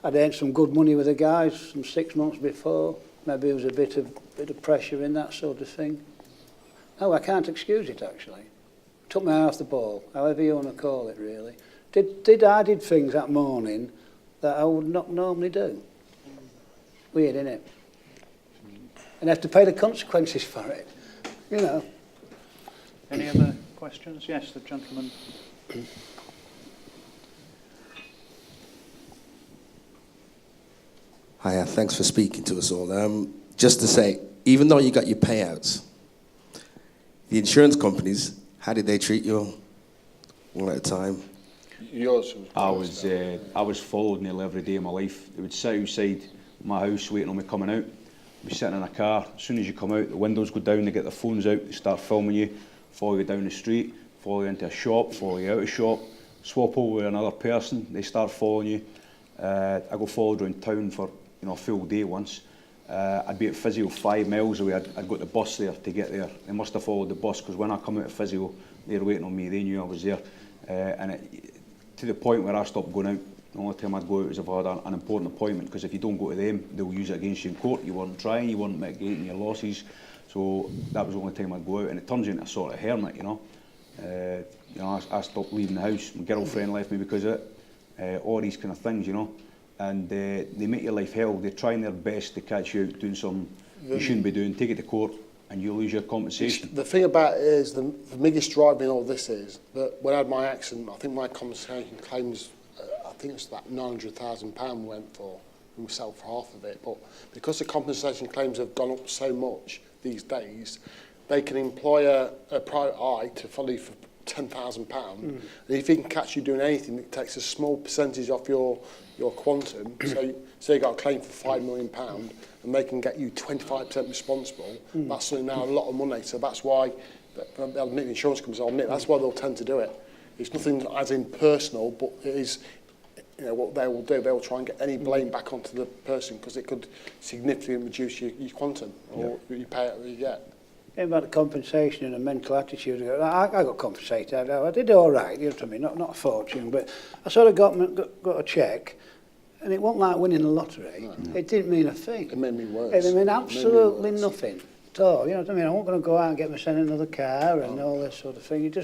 I'd earned some good money with the guys some 6 months before. Maybe there was a bit of pressure in that sort of thing. No, I can't excuse it, actually. Took my eye off the ball, however you want to call it, really. I did things that morning that I would not normally do. Weird, isn't it? And I have to pay the consequences for it, you know. Any other questions? Yes, the gentleman. Hiya, thanks for speaking to us all. Just to say, even though you got your payouts, the insurance companies, how did they treat you one at a time? Yours was I was followed nearly every day of my life. They would sit outside my house waiting on me coming out. I'd be sitting in a car. As soon as you come out, the windows go down, they get their phones out, they start filming you, follow you down the street, follow you into a shop, follow you out of shop, swap over with another person, they start following you. I got followed around town for a full day once. I'd be at physio 5 miles away. I'd got the bus there to get there. They must have followed the bus because when I come out of physio, they were waiting on me. They knew I was there. To the point where I stopped going out. The only time I'd go out is if I had an important appointment, because if you don't go to them, they'll use it against you in court. You weren't trying, you weren't mitigating your losses. So that was the only time I'd go out, and it turns you into a sort of hermit, I stopped leaving the house. My girlfriend left me because of it. All these kind of things, and they make your life hell. They're trying their best to catch you out doing something you shouldn't be doing, take it to court, and you lose your compensation. The thing about it is, the biggest drive in all this is that when I had my accident, I think my compensation claims, I think it's about £900,000 went for, and we settled for half of it. But because the compensation claims have gone up so much these days, they can employ a private eye to follow you for £10,000. And if he can catch you doing anything, it takes a small percentage off your quantum. So you got a claim for £5 million, and they can get you 25% responsible. That's something now a lot of money. So that's why the insurance companies will admit that's why they'll tend to do it. It's nothing as in personal, but it is what they will do. They will try and get any blame back onto the person because it could significantly reduce your quantum or your payout that you get. About the compensation and the mental attitude, I got compensated. I did all right, you know what I mean, not a fortune, but I sort of got a cheque, and it wasn't like winning the lottery. No. It didn't mean a thing. It made me worse. It meant absolutely nothing at all. You know what I mean? I wasn't going to go out and get myself another car and all this sort of thing. It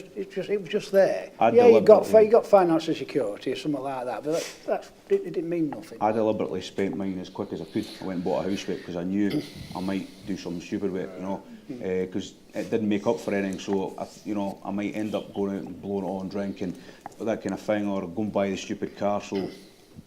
was just there. Yeah, you got financial security or something like that, but it didn't mean nothing. I deliberately spent mine as quick as I could. I went and bought a house with it because I knew I might do something stupid with it, you know, because it didn't make up for anything. So, I might end up going out and blowing it on drinking, that kind of thing, or going buy the stupid car. So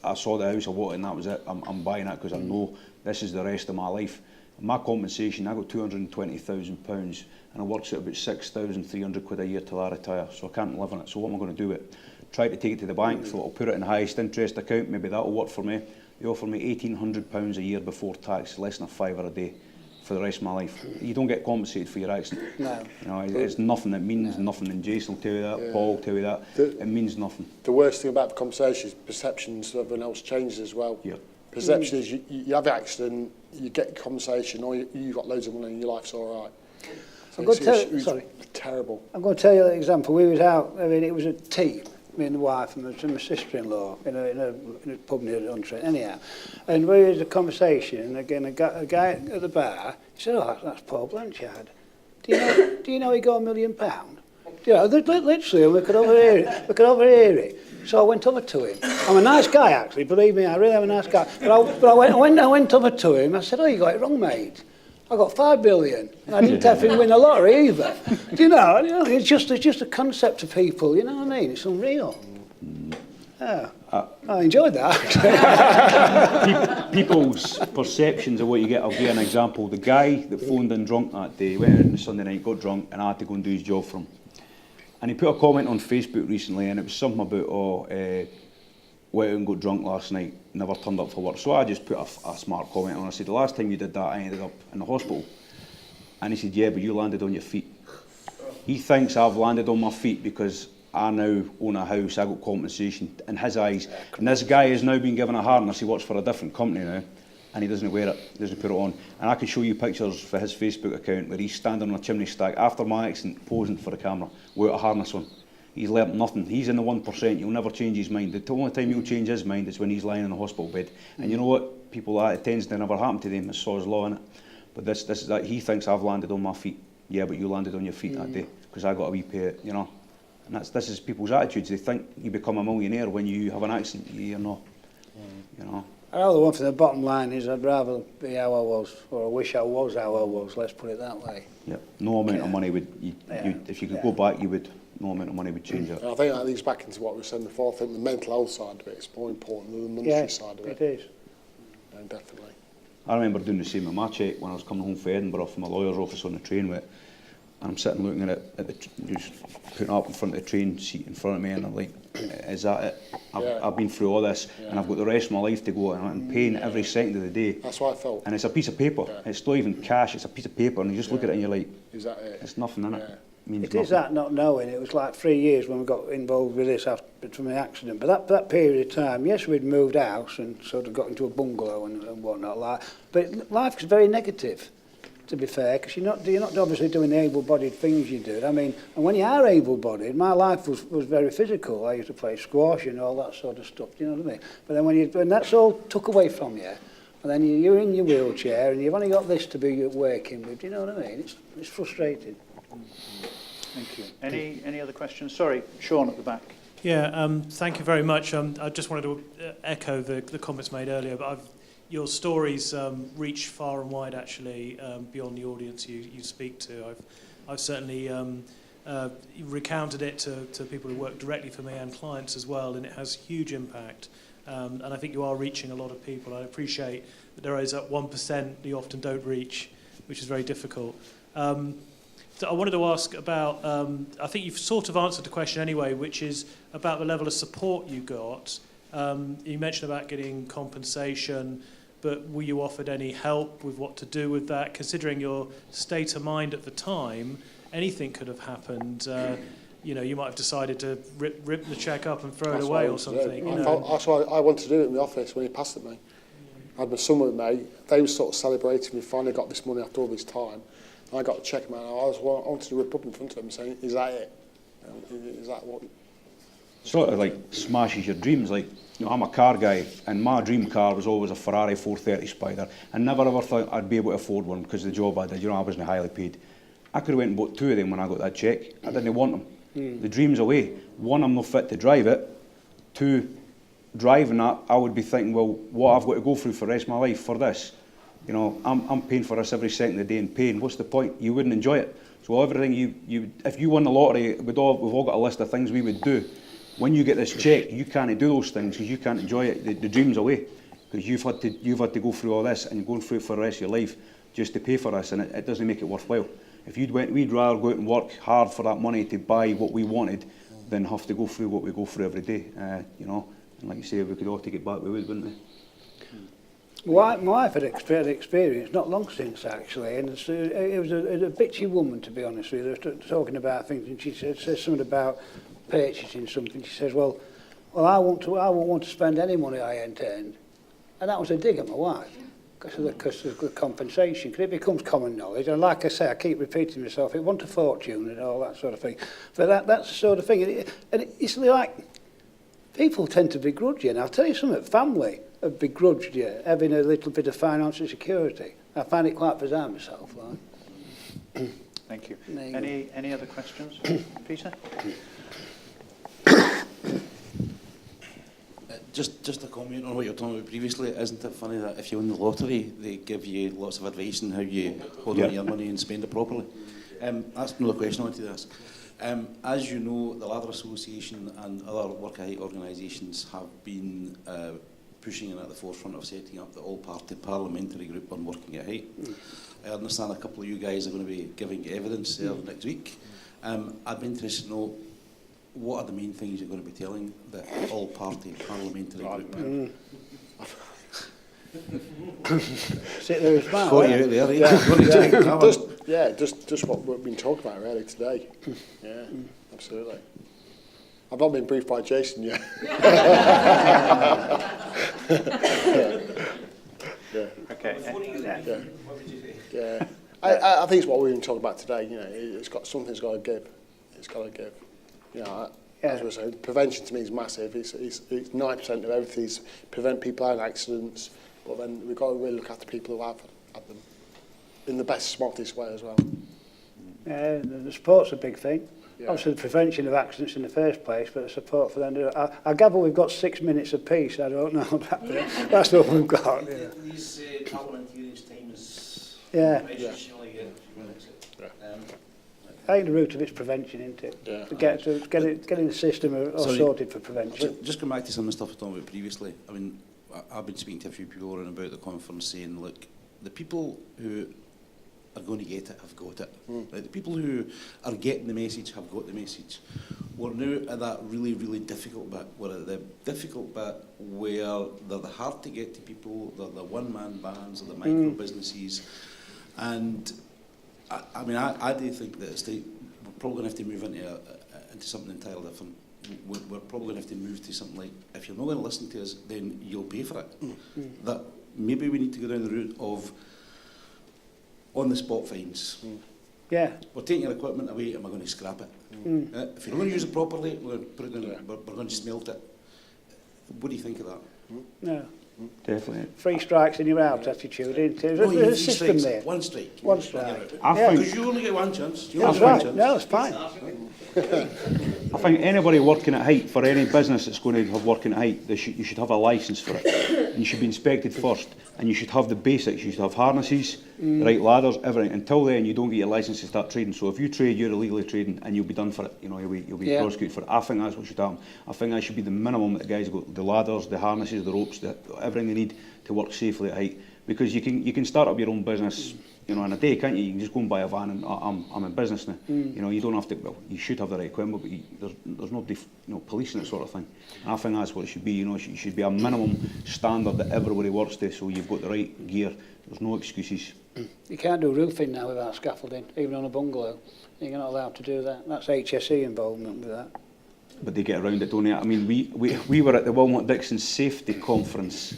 I saw the house I wanted and that was it. I'm buying it because I know this is the rest of my life. My compensation, I got £220,000 and it works at about 6,300 quid a year till I retire, so I can't live on it. So what am I going to do with it? Try to take it to the bank, thought I'll put it in the highest interest account, maybe that'll work for me. They offer me £1,800 a year before tax, less than a £5 a day for the rest of my life. You don't get compensated for your accident. No. You know, it's nothing, it means nothing, and Jason will tell you that, Paul will tell you that, it means nothing. The worst thing about the conversation is perceptions of everyone else changes as well. Yeah. Perception is you have an accident, you get compensation, or you've got loads of money and your life's all right. So it's terrible. I'm going to tell you an example. We was out, I mean, it was a team, me and the wife and my sister-in-law in a pub near the Untrain, anyhow. And we had a conversation, and again, a guy at the bar, he said, "Oh, that's Paul Blanchard. Do you know he got £1 million?" You know, literally, we could overhear it. So I went over to him. I'm a nice guy, actually, believe me, I really am a nice guy. But I went over to him, I said, "Oh, you got it wrong, mate. I got 5 billion, and I didn't have to win the lottery either." Do you know, it's just a concept of people, you know what I mean? It's unreal. Yeah. I enjoyed that, actually. People's perceptions of what you get. I'll give you an example. The guy that phoned in drunk that day, went out on the Sunday night, got drunk, and I had to go and do his job for him. And he put a comment on Facebook recently, and it was something about, went out and got drunk last night, never turned up for work. So I just put a smart comment on. I said, "The last time you did that, I ended up in the hospital." And he said, "Yeah, but you landed on your feet." He thinks I've landed on my feet because I now own a house, I got compensation in his eyes. And this guy has now been given a harness. He works for a different company now, and he doesn't wear it, he doesn't put it on. And I can show you pictures for his Facebook account where he's standing on a chimney stack after my accident, posing for the camera, without a harness on. He's learnt nothing. He's in the 1%. He'll never change his mind. The only time he'll change his mind is when he's lying in a hospital bed. And you know what? People like that, it tends to never happen to them. It's Saw's law, innit? But this is that he thinks I've landed on my feet. Yeah, but you landed on your feet that day because I got a wee pay, you know. And this is people's attitudes. They think you become a millionaire when you have an accident. You're not, you know. I know the one thing, the bottom line is I'd rather be how I was, or I wish I was how I was, let's put it that way. Yeah, no amount of money would, if you could go back, you would, no amount of money would change it. And I think that leads back into what we were saying before. I think the mental health side of it is more important than the monetary side of it. It is. Yeah, definitely. I remember doing the same with my cheque when I was coming home from Edinburgh from my lawyer's office on the train with it. And I'm sitting looking at it, just putting it up in front of the train seat in front of me, and I'm like, is that it? I've been through all this, and I've got the rest of my life to go, and I'm paying every second of the day. That's what I felt. And it's a piece of paper. It's not even cash, it's a piece of paper, and you just look at it and you're like, is that it? It's nothing, innit? Yeah. It is that not knowing. It was like 3 years when we got involved with this after from the accident. But that period of time, yes, we'd moved house and sort of got into a bungalow and whatnot. But life is very negative, to be fair, because you're not obviously doing the able-bodied things you do. I mean, and when you are able-bodied, my life was very physical. I used to play squash and all that sort of stuff. Do you know what I mean? But then when that's all took away from you, and then you're in your wheelchair and you've only got this to be working with. Do you know what I mean? It's frustrating. Thank you. Any other questions? Sorry, Sean at the back. Yeah, thank you very much. I just wanted to echo the comments made earlier, but your stories reach far and wide, actually, beyond the audience you speak to. I've certainly recounted it to people who work directly for me and clients as well, and it has huge impact. And I think you are reaching a lot of people. I appreciate that there is that 1% you often don't reach, which is very difficult. So I wanted to ask about, I think you've sort of answered the question anyway, which is about the level of support you got. You mentioned about getting compensation, but were you offered any help with what to do with that? Considering your state of mind at the time, anything could have happened. You might have decided to rip the cheque up and throw it away or something. That's why I wanted to do it in the office when he passed it me. I had my son with me. They were sort of celebrating. We finally got this money after all this time. I got to check him out. I wanted to rip up in front of him saying, is that it? Is that what sort of like smashes your dreams. Like, you know, I'm a car guy, and my dream car was always a Ferrari 430 Spider. I never ever thought I'd be able to afford one because of the job I did. You know, I wasn't highly paid. I could have went and bought 2 of them when I got that check. I didn't want them. The dream's away. 1, I'm not fit to drive it. 2, driving that, I would be thinking, well, what I've got to go through for the rest of my life for this. You know, I'm paying for this every second of the day in pain. What's the point? You wouldn't enjoy it. So everything if you won the lottery, we've all got a list of things we would do. When you get this check, you can't do those things because you can't enjoy it. The dream's away because you've had to go through all this and going through it for the rest of your life just to pay for this, and it doesn't make it worthwhile. If we'd rather go out and work hard for that money to buy what we wanted than have to go through what we go through every day. You know, and like you say, if we could all take it back, we would, wouldn't we? My wife had experience not long since actually, and it was a bitchy woman, to be honest with you, talking about things, and she says something about purchasing something. She says, well, I won't want to spend any money I ain't earned, and that was a dig at my wife because of the compensation. Because it becomes common knowledge, and like I say, I keep repeating myself, it wasn't a fortune and all that sort of thing, but that's the sort of thing, and it's like people tend to begrudge you, and I'll tell you something, family have begrudged you having a little bit of financial security. I find it quite bizarre myself. Like. Thank you. Any other questions? Peter? Just a comment on what you were talking about previously. Isn't it funny that if you win the lottery, they give you lots of advice on how you hold on to your money and spend it properly? That's another question I wanted to ask. As you know, the Ladder Association and other work height organisations have been pushing in at the forefront of setting up the all-party parliamentary group on working at height. I understand a couple of you guys are going to be giving evidence there next week. I'd be interested to know what are the main things you're going to be telling the all-party parliamentary group. Sit there and smile. Got you out there, just what we've been talking about really today. Yeah, absolutely. I've not been briefed by Jason yet. Okay. Yeah. I think it's what we've been talking about today. You know, something's got to give. It's got to give. You know, as we said, prevention to me is massive. It's 9% of everything is prevent people having accidents. But then we've got to really look after people who have had them in the best, smartest way as well. Yeah, the support's a big thing. Yeah. Obviously, the prevention of accidents in the first place, but the support for them. I gather we've got 6 minutes apiece. I don't know about that. That's what we've got. Yeah. These parliamentarians' time is traditionally a few minutes. I think the root of it's prevention, isn't it? Yeah. Getting the system sorted for prevention. Just come back to some of the stuff I talked about previously. I mean, I've been speaking to a few people around about the conference saying, look, the people who are going to get it have got it. Like, the people who are getting the message have got the message. We're now at that really, really difficult bit. We're at the difficult bit where they're the hard to get to people, they're the one-man bands, they're the micro businesses. And I mean, I do think that we're probably going to have to move into something entirely different. We're probably going to have to move to something like, if you're not going to listen to us, then you'll pay for it. That maybe we need to go down the route of on-the-spot fines. Yeah. We're taking your equipment away and we're going to scrap it. If you're not going to use it properly, we're going to smelt it. What do you think of that? No. Definitely. 3 strikes and you're out attitude, isn't it? There's a system there. One strike. One strike. Because you only get one chance. That's right. No, it's fine. I think anybody working at height, for any business that's going to have working at height, you should have a licence for it. And you should be inspected first. And you should have the basics. You should have harnesses, the right ladders, everything. Until then, you don't get your licence to start trading. So if you trade, you're illegally trading, and you'll be done for it. You know, you'll be prosecuted for it. I think that's what should happen. I think that should be the minimum that the guys got: the ladders, the harnesses, the ropes, everything they need to work safely at height. Because you can start up your own business, you know, in a day, can't you? You can just go and buy a van and I'm in business now. You know, you don't have to. Well, you should have the right equipment, but there's no policing that sort of thing. And I think that's what it should be. You know, it should be a minimum standard that everybody works to. So you've got the right gear. There's no excuses. You can't do roofing now without scaffolding, even on a bungalow. You're not allowed to do that. That's HSE involvement with that. But they get around it, don't they? I mean, we were at the Wilmot Dixon Safety Conference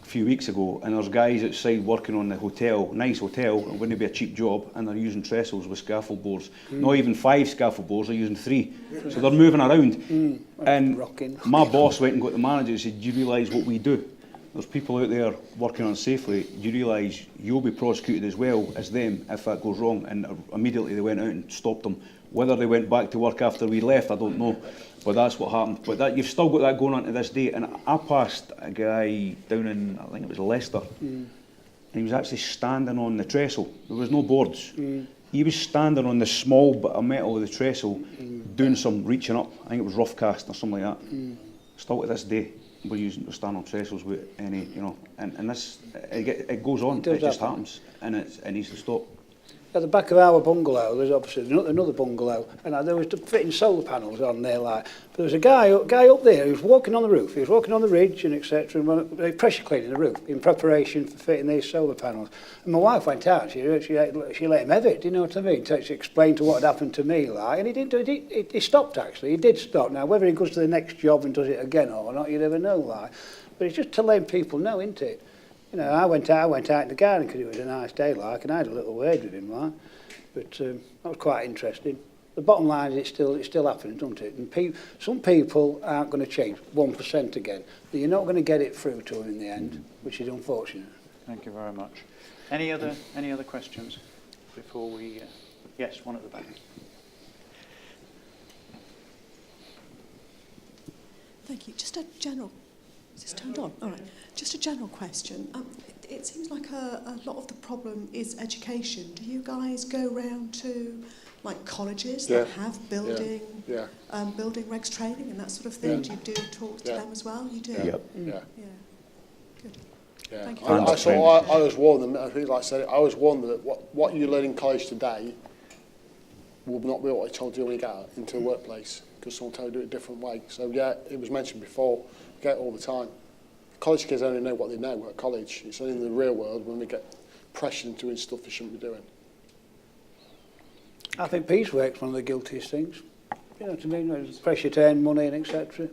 few weeks ago, and there's guys outside working on the hotel, nice hotel, it wouldn't be a cheap job, and they're using trestles with scaffold boards. Not even 5 scaffold boards, they're using 3. So they're moving around. And my boss went and got the manager and said, do you realise what we do? There's people out there working on safely. Do you realise you'll be prosecuted as well as them if that goes wrong? And immediately they went out and stopped them. Whether they went back to work after we left, I don't know. But that's what happened. But that, you've still got that going on to this day. And I passed a guy down in, I think it was Leicester, and he was actually standing on the trestle. There was no boards. He was standing on the small bit of metal of the trestle, doing some reaching up. I think it was rough cast or something like that. Still to this day, we're using to stand on trestles with any, you know, and this, it goes on. It just happens, and it needs to stop. At the back of our bungalow, there's obviously another bungalow, and there was fitting solar panels on there, like. But there was a guy up there who was walking on the roof. He was walking on the ridge and etc. and pressure cleaning the roof in preparation for fitting these solar panels. And my wife went out. She let him have it. Do you know what I mean? She explained to what had happened to me, like, and he didn't do it. He stopped actually. He did stop. Now whether he goes to the next job and does it again or not, you never know, like. But it's just to let people know, isn't it? You know, I went out in the garden because it was a nice day, like, and I had a little word with him, like. But that was quite interesting. The bottom line is it's still happening, doesn't it? And some people aren't going to change 1% again. But you're not going to get it through to them in the end, which is unfortunate. Thank you very much. Any other questions before we? Yes, one at the back. Thank you. Just a general. Is this turned on? All right. Just a general question. It seems like a lot of the problem is education. Do you guys go round to like colleges that have building regs training and that sort of thing? Do you do talk to them as well? You do? Yep. Yeah. Good. Yeah. Thank you. I always warn them, I think like I said, I always warn them that what you learn in college today will not be what I told you when you get out into a workplace, because someone will tell you to do it a different way. So yeah, it was mentioned before, you get it all the time. College kids only know what they know at college. It's only in the real world when we get pressured into doing stuff they shouldn't be doing. I think piecework's one of the guiltiest things. You know what I mean? There's pressure to earn money and etc.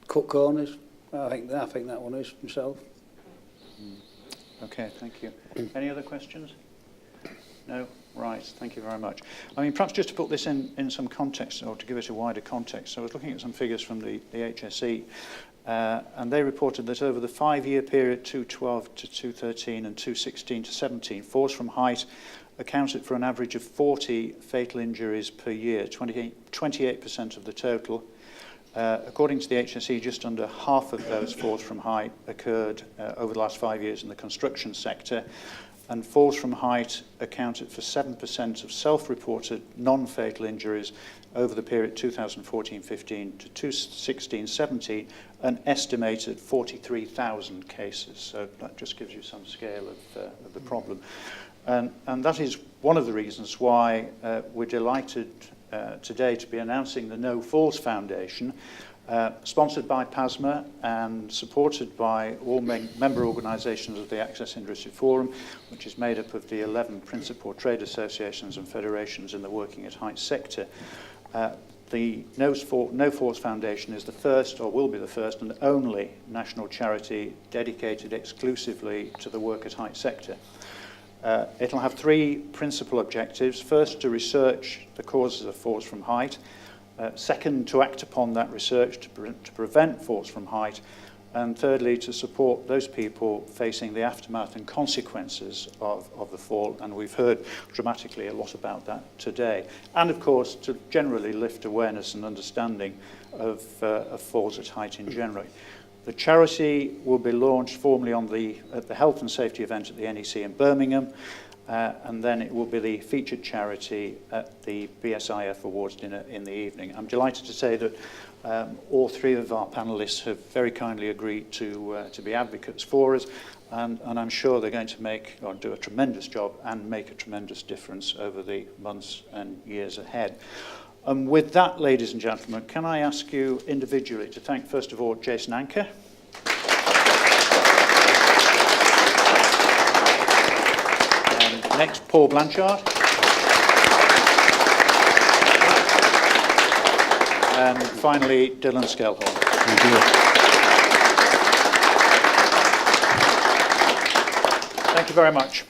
Cut corners. I think that one is myself. Okay, thank you. Any other questions? No? Right, thank you very much. I mean, perhaps just to put this in some context, or to give it a wider context, so I was looking at some figures from the HSE, and they reported that over the 5-year period, 2012 to 2013 and 2016 to 17, falls from height accounted for an average of 40 fatal injuries per year, 28% of the total. According to the HSE, just under half of those falls from height occurred over the last 5 years in the construction sector, and falls from height accounted for 7% of self-reported non-fatal injuries over the period 2014-15 to 2016-17, an estimated 43,000 cases. So that just gives you some scale of the problem. And that is one of the reasons why we're delighted today to be announcing the No Falls Foundation, sponsored by PASMA and supported by all member organisations of the Access Industry Forum, which is made up of the 11 principal trade associations and federations in the working at height sector. The No Falls Foundation is the first, or will be the first and only national charity dedicated exclusively to the work at height sector. It'll have 3 principal objectives. First, to research the causes of falls from height. Second, to act upon that research to prevent falls from height. And thirdly, to support those people facing the aftermath and consequences of the fall. And we've heard dramatically a lot about that today. And of course, to generally lift awareness and understanding of falls at height in general. The charity will be launched formally at the health and safety event at the NEC in Birmingham, and then it will be the featured charity at the BSIF Awards dinner in the evening. I'm delighted to say that all 3 of our panellists have very kindly agreed to be advocates for us, and I'm sure they're going to do a tremendous job and make a tremendous difference over the months and years ahead. And with that, ladies and gentlemen, can I ask you individually to thank, first of all, Jason Anker. And next, Paul Blanchard. And finally, Dylan Skelhorn. Thank you. Thank you very much.